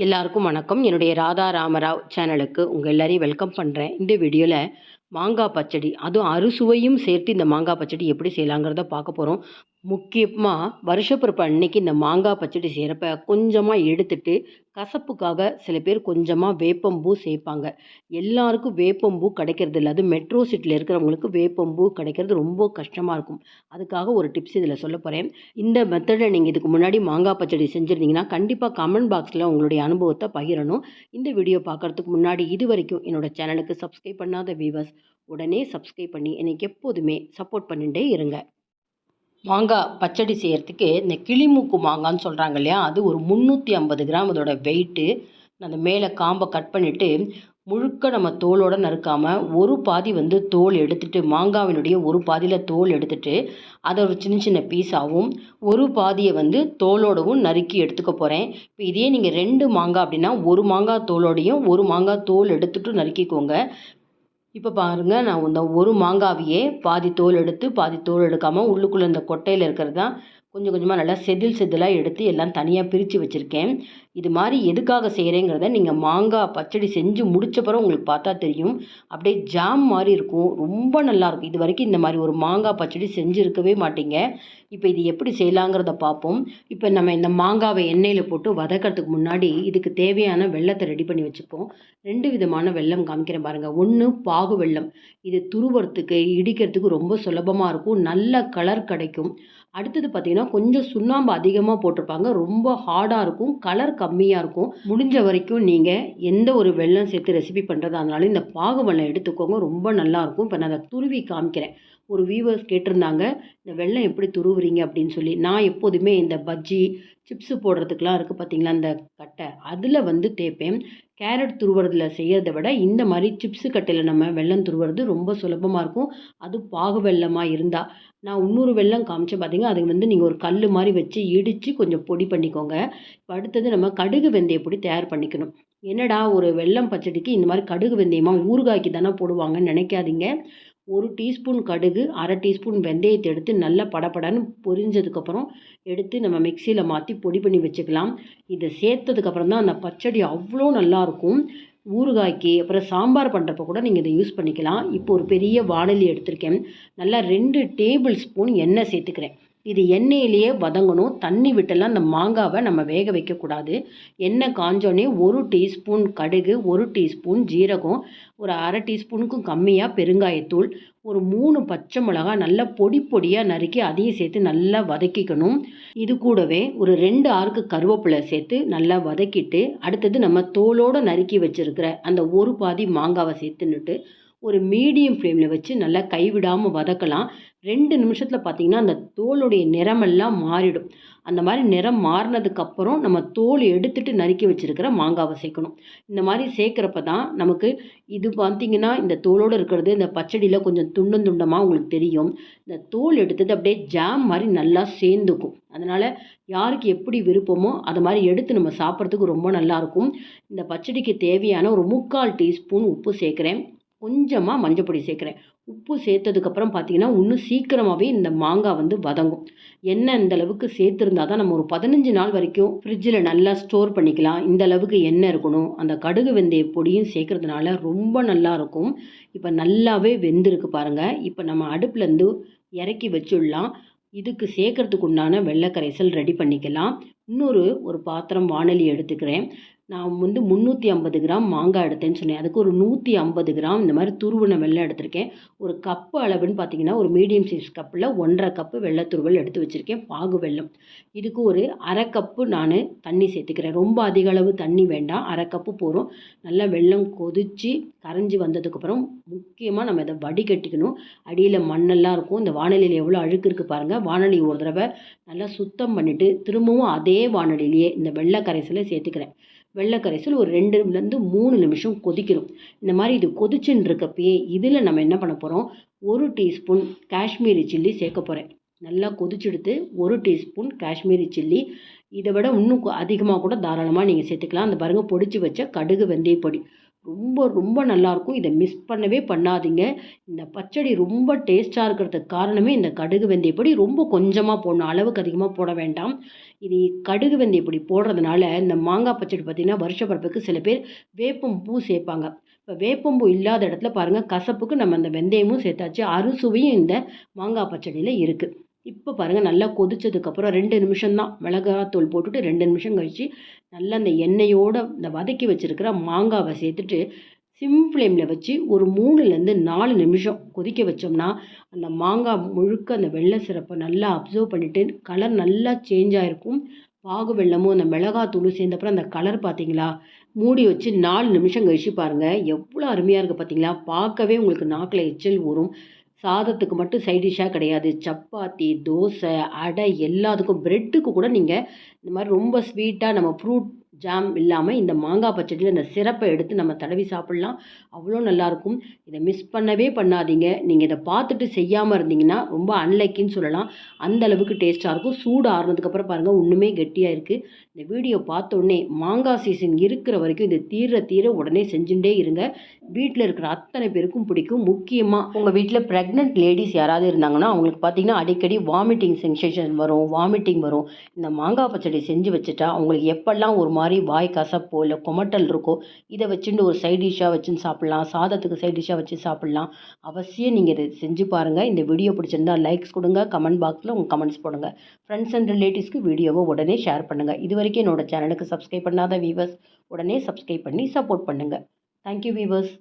எல்லாருக்கும் வணக்கம். என்னுடைய ராதா ராமராவ் சேனலுக்கு உங்கள் எல்லாரையும் வெல்கம் பண்ணுறேன். இந்த வீடியோவில் மாங்காய் பச்சடி, அதுவும் அறுசுவையும் சேர்த்து இந்த மாங்காய் பச்சடி எப்படி செய்யலாங்கிறத பார்க்க போகிறோம். முக்கியமாக வருஷப்பிறப்பு அன்னைக்கு இந்த மாங்காய் பச்சடி செய்கிறப்ப கொஞ்சமாக எடுத்துட்டு கசப்புக்காக சில பேர் கொஞ்சமாக வேப்பம்பூ சேர்ப்பாங்க. எல்லாருக்கும் வேப்பம்பூ கிடைக்கிறது இல்லை. அது மெட்ரோ சிட்டியில் இருக்கிறவங்களுக்கு வேப்பம்பூ கிடைக்கிறது ரொம்ப கஷ்டமாக இருக்கும். அதுக்காக ஒரு டிப்ஸ் இதில் சொல்ல போகிறேன். இந்த மெத்தடை நீங்கள் இதுக்கு முன்னாடி மாங்காய் பச்சடி செஞ்சுருந்தீங்கன்னா கண்டிப்பாக கமெண்ட் பாக்ஸில் உங்களுடைய அனுபவத்தை பகிரணும். இந்த வீடியோ பார்க்குறதுக்கு முன்னாடி இது வரைக்கும் என்னோட சேனலுக்கு சப்ஸ்கிரைப் பண்ணாத வியூவர்ஸ் உடனே சப்ஸ்கிரைப் பண்ணி எனக்கு எப்போதுமே சப்போர்ட் பண்ணிட்டே இருங்க. மாங்காய் பச்சடி செய்கிறதுக்கு இந்த கிளிமூக்கு மாங்கான்னு சொல்கிறாங்க இல்லையா, அது ஒரு 350 கிராம் அதோட வெயிட்டு. அந்த மேலே காம்பை கட் பண்ணிவிட்டு முழுக்க நம்ம தோலோடு நறுக்காமல் ஒரு பாதி தோல் எடுத்துகிட்டு, மாங்காவினுடைய ஒரு பாதியில் தோல் எடுத்துகிட்டு அதை ஒரு சின்ன சின்ன பீஸாகவும் ஒரு பாதியை தோலோடவும் நறுக்கி எடுத்துக்க போகிறேன். இப்போ இதே நீங்கள் 2 மாங்காய் அப்படின்னா ஒரு மாங்காய் தோலோடையும் ஒரு மாங்காய் தோல் எடுத்துகிட்டு நறுக்கிக்கோங்க. இப்போ பாருங்கள், நான் இந்த ஒரு மாங்காவையே பாதி தோல் எடுத்து பாதி தோல் எடுக்காமல் உள்ளுக்குள்ளே இந்த கொட்டையில் இருக்கிறது தான் கொஞ்சம் கொஞ்சமாக நல்லா செதிலாக எடுத்து எல்லாம் தனியாக பிரித்து வச்சுருக்கேன். இது மாதிரி எதுக்காக செய்கிறேங்கிறத நீங்கள் மாங்காய் பச்சடி செஞ்சு முடித்த பிறகு உங்களுக்கு பார்த்தா தெரியும். அப்படியே ஜாம் மாதிரி இருக்கும், ரொம்ப நல்லாயிருக்கும். இது வரைக்கும் இந்த மாதிரி ஒரு மாங்காய் பச்சடி செஞ்சுருக்கவே மாட்டீங்க. இப்போ இது எப்படி செய்யலாங்கிறத பார்ப்போம். இப்போ நம்ம இந்த மாங்காவை எண்ணெயில் போட்டு வதக்கிறதுக்கு முன்னாடி இதுக்கு தேவையான வெல்லத்தை ரெடி பண்ணி வச்சுப்போம். 2 விதமான வெல்லம் காமிக்கிறேன் பாருங்கள். ஒன்று பாகு வெல்லம், இது துருவறதுக்கு இடிக்கிறதுக்கு ரொம்ப சுலபமாக இருக்கும், நல்ல கலர் கிடைக்கும். அடுத்தது பார்த்திங்கன்னா கொஞ்சம் சுண்ணாம்பு அதிகமாக போட்டிருப்பாங்க, ரொம்ப ஹார்டாக இருக்கும், கலர் கம்மியாக இருக்கும். முடிஞ்ச வரைக்கும் நீங்கள் எந்த ஒரு வெல்லம் சேர்த்து ரெசிபி பண்ணுறதா இருந்தாலும் இந்த பாகு வெல்லம் எடுத்துக்கோங்க, ரொம்ப நல்லாயிருக்கும். இப்போ நான் அதை துருவி காமிக்கிறேன். ஒரு வியூவர்ஸ் கேட்டிருந்தாங்க, இந்த வெல்லம் எப்படி துருவுறீங்க அப்படின்னு சொல்லி. நான் எப்போதுமே இந்த பஜ்ஜி சிப்ஸு போடுறதுக்கெலாம் இருக்குது பார்த்திங்களா, அந்த கட்டை அதில் தேய்ப்பேன். கேரட் துருவுறதுல செய்கிறத விட இந்த மாதிரி சிப்ஸு கட்டையில் நம்ம வெல்லம் துருவுறது ரொம்ப சுலபமாக இருக்கும். அது பாகு வெல்லமாக இருந்தால். நான் இன்னொரு வெல்லம் காமிச்சேன் பார்த்திங்க, அது நீங்கள் ஒரு கல் மாதிரி வச்சு இடித்து கொஞ்சம் பொடி பண்ணிக்கோங்க. இப்போ அடுத்தது நம்ம கடுகு வெந்தய பொடி தயார் பண்ணிக்கணும். என்னடா ஒரு வெல்லம் பச்சடிக்கு இந்த மாதிரி கடுகு வெந்தயமாக ஊறுகாய்க்கு தானே போடுவாங்கன்னு நினைக்காதீங்க. 1 டீஸ்பூன் கடுகு, 1/2 டீஸ்பூன் வெந்தயத்தை எடுத்து நல்லா படபடன்னு பொரிஞ்சதுக்கப்புறம் எடுத்து நம்ம மிக்சியில் மாற்றி பொடி பண்ணி வச்சுக்கலாம். இதை சேர்த்ததுக்கப்புறம் தான் அந்த பச்சடி அவ்வளோ நல்லாயிருக்கும். ஊறுகாய்க்கு அப்புறம் சாம்பார் பண்ணுறப்ப கூட நீங்கள் இதை யூஸ் பண்ணிக்கலாம். இப்போ ஒரு பெரிய வாணலி எடுத்திருக்கேன். நல்லா 2 டேபிள் ஸ்பூன் எண்ணெய் சேர்த்துக்கிறேன். இது எண்ணெயிலேயே வதங்கணும், தண்ணி விட்டெல்லாம் அந்த மாங்காவை நம்ம வேக வைக்கக்கூடாது. எண்ணெய் காஞ்சோடனே 1 டீஸ்பூன் கடுகு, 1 டீஸ்பூன் ஜீரகம், ஒரு 1/2 டீஸ்பூனுக்கும் கம்மியாக பெருங்காயத்தூள், ஒரு 3 பச்சை மிளகாய் நல்லா பொடியாக நறுக்கி அதையும் சேர்த்து நல்லா வதக்கிக்கணும். இது கூடவே ஒரு 2 ஆறுக்கு கருவேப்பிலை சேர்த்து நல்லா வதக்கிட்டு, அடுத்தது நம்ம தோலோடு நறுக்கி வச்சுருக்கிற அந்த ஒரு பாதி மாங்காவை சேர்த்துன்னுட்டு ஒரு மீடியம் ஃப்ளேமில் வச்சு நல்லா கைவிடாமல் வதக்கலாம். 2 நிமிஷத்தில் பார்த்திங்கன்னா அந்த தோலுடைய நிறமெல்லாம் மாறிடும். அந்த மாதிரி நிறம் மாறினதுக்கப்புறம் நம்ம தோல் எடுத்துகிட்டு நறுக்கி வச்சுருக்கிற மாங்காவை சேர்க்கணும். இந்த மாதிரி சேர்க்குறப்ப தான் நமக்கு இது பார்த்திங்கன்னா இந்த தோலோடு இருக்கிறது இந்த பச்சடியில் கொஞ்சம் துண்டமாக உங்களுக்கு தெரியும். இந்த தோல் எடுத்தது அப்படியே ஜாம் மாதிரி நல்லா சேர்ந்துக்கும். அதனால் யாருக்கு எப்படி விருப்பமோ அதை மாதிரி எடுத்து நம்ம சாப்பிட்றதுக்கு ரொம்ப நல்லாயிருக்கும். இந்த பச்சடிக்கு தேவையான ஒரு 3/4 டீஸ்பூன் உப்பு சேர்க்குறேன், கொஞ்சமாக மஞ்சப்பொடி சேர்க்குறேன். உப்பு சேர்த்ததுக்கப்புறம் பார்த்திங்கன்னா இன்னும் சீக்கிரமாகவே இந்த மாங்காய் வதங்கும். எண்ணெய் இந்த அளவுக்கு சேர்த்துருந்தா தான் நம்ம ஒரு 15 நாள் வரைக்கும் ஃப்ரிட்ஜில் நல்லா ஸ்டோர் பண்ணிக்கலாம். இந்த அளவுக்கு எண்ணெய் இருக்கணும். அந்த கடுகு வெந்தய பொடியும் சேர்க்குறதுனால ரொம்ப நல்லாயிருக்கும். இப்போ நல்லாவே வெந்திருக்கு பாருங்கள். இப்போ நம்ம அடுப்புலேருந்து இறக்கி வச்சுடலாம். இதுக்கு சேர்க்கறதுக்கு உண்டான வெள்ளை கரைசல் ரெடி பண்ணிக்கலாம். ஒரு பாத்திரம் வாணலி எடுத்துக்கிறேன். நான் 350 கிராம் மாங்காய் எடுத்தேன்னு சொன்னேன். அதுக்கு ஒரு 150 கிராம் இந்த மாதிரி துருவின வெல்லம் எடுத்திருக்கேன். ஒரு கப்பு அளவுன்னு பார்த்தீங்கன்னா ஒரு மீடியம் சைஸ் கப்பில் 1/2 கப்பு வெள்ளத்துருவல் எடுத்து வச்சுருக்கேன், பாகு வெல்லம். இதுக்கு ஒரு 1/2 கப்பு நான் தண்ணி சேர்த்துக்கிறேன். ரொம்ப அதிக அளவு தண்ணி வேண்டாம், 1/2 கப்பு போதும். நல்லா வெல்லம் கொதித்து கரைஞ்சி வந்ததுக்கப்புறம் முக்கியமாக நம்ம இதை வடிகட்டிக்கணும். அடியில் மண்ணெல்லாம் இருக்கும். இந்த வாணலியில் எவ்வளோ அழுக்கு இருக்குது பாருங்கள். வாணலி ஒரு தடவை நல்லா சுத்தம் பண்ணிவிட்டு திரும்பவும் அதே வாணலிலேயே இந்த வெள்ளை கரைசலை சேர்த்துக்கிறேன். வெள்ளை கரைசல் ஒரு 2லேருந்து 3 நிமிஷம் கொதிக்கணும். இந்த மாதிரி இது கொதிச்சுன்னு இருக்கப்பயே இதில் நம்ம என்ன பண்ண போகிறோம், 1 டீஸ்பூன் காஷ்மீரி சில்லி சேர்க்க போகிறேன். நல்லா கொதிச்செடுத்து 1 டீஸ்பூன் காஷ்மீரி சில்லி, இதை விட இன்னும் அதிகமாக கூட தாராளமாக நீங்கள் சேர்த்துக்கலாம். அந்த பாருங்கள், பொடிச்சு வச்ச கடுகு வெந்தய பொடி ரொம்ப ரொம்ப நல்லாயிருக்கும். இதை மிஸ் பண்ணவே பண்ணாதீங்க. இந்த பச்சடி ரொம்ப டேஸ்ட்டாக இருக்கிறதுக்கு காரணமே இந்த கடுகு வெந்தயப்பொடி ரொம்ப கொஞ்சமாக போடணும். அளவுக்கு அதிகமாக போட வேண்டாம். இது கடுகு வெந்தயப்பொடி போடுறதுனால இந்த மாங்காய் பச்சடி பார்த்திங்கன்னா வருஷ பிறப்புக்கு சில பேர் வேப்பம் பூ சேர்ப்பாங்க. இப்போ வேப்பம்பூ இல்லாத இடத்துல பாருங்கள், கசப்புக்கு நம்ம அந்த வெந்தயமும் சேர்த்தாச்சு. அறுசுவையும் இந்த மாங்காய் பச்சடியில் இருக்குது. இப்போ பாருங்கள், நல்லா கொதிச்சதுக்கப்புறம் 2 நிமிஷம் தான் மிளகாத்தூள் போட்டுட்டு 2 நிமிஷம் கழித்து நல்லா அந்த எண்ணெயோடு இந்த வதக்கி வச்சுருக்கிற மாங்காவை சேர்த்துட்டு சிம் ஃப்ளேமில் வச்சு ஒரு 3லேருந்து 4 நிமிஷம் கொதிக்க வச்சோம்னா அந்த மாங்காய் முழுக்க அந்த வெள்ளை சிரப்பை நல்லா அப்சர்வ் பண்ணிவிட்டு கலர் நல்லா சேஞ்ச் ஆகிருக்கும். பாகு வெல்லமும் அந்த மிளகாத்தூளும் சேர்ந்தப்புறம் அந்த கலர் பார்த்தீங்களா? மூடி வச்சு 4 நிமிஷம் கழிச்சு பாருங்கள், எவ்வளோ அருமையாக இருக்குது பார்த்தீங்களா? பார்க்கவே உங்களுக்கு நாக்கில் எச்சில் ஊறும். சாதத்துக்கு மட்டும் சைட் டிஷ்ஷாக கிடையாது, சப்பாத்தி, தோசை, அடை எல்லாத்துக்கும், பிரெட்டுக்கு கூட நீங்கள் இந்த மாதிரி ரொம்ப ஸ்வீட்டாக நம்ம ஃப்ரூட் ஜாம் இல்லாமல் இந்த மாங்காய் பச்சடியில் இந்த சிரப்பை எடுத்து நம்ம தடவி சாப்பிட்லாம். அவ்வளோ நல்லாயிருக்கும். இதை மிஸ் பண்ணவே பண்ணாதீங்க. நீங்கள் இதை பார்த்துட்டு செய்யாமல் இருந்தீங்கன்னா ரொம்ப அன்லைக்கின்னு சொல்லலாம். அந்த அளவுக்கு டேஸ்ட்டாக இருக்கும். சூடு ஆறுனதுக்கப்புறம் பாருங்கள், ஒன்றுமே கெட்டியாக இருக்குது. இந்த வீடியோ பார்த்தோன்னே மாங்காய் சீசன் இருக்கிற வரைக்கும் இது தீர உடனே செஞ்சுட்டே இருங்க. வீட்டில் இருக்கிற அத்தனை பேருக்கும் பிடிக்கும். முக்கியமாக உங்கள் வீட்டில் ப்ரெக்னென்ட் லேடிஸ் யாராவது இருந்தாங்கன்னா அவங்களுக்கு பார்த்தீங்கன்னா அடிக்கடி வாமிட்டிங் சென்சேஷன் வரும், வாமிட்டிங் வரும். இந்த மாங்காய் பச்சடி செஞ்சு வச்சுட்டா அவங்களுக்கு எப்பெல்லாம் ஒரு மாதிரி வாய் கசப்போ இல்லை குமட்டல் இருக்கோ இதை வச்சுட்டு ஒரு சைட் டிஷ்ஷாக வச்சுன்னு சாப்பிட்லாம். சாதத்துக்கு சைட் டிஷ்ஷாக வச்சு சாப்பிட்லாம். அவசியம் நீங்கள் இதை செஞ்சு பாருங்கள். இந்த வீடியோ பிடிச்சிருந்தா லைக்ஸ் கொடுங்க, கமெண்ட் பாக்ஸில் உங்கள் கமெண்ட்ஸ் போடுங்க. ஃப்ரெண்ட்ஸ் அண்ட் ரிலேட்டிவ்ஸ்க்கு வீடியோவை உடனே ஷேர் பண்ணுங்கள். இது வரைக்கும் என்னோட சேனலுக்கு சப்ஸ்கிரைப் பண்ணாத வீவர்ஸ் உடனே சப்ஸ்கிரைப் பண்ணி சப்போர்ட் பண்ணுங்கள். Thank you viewers.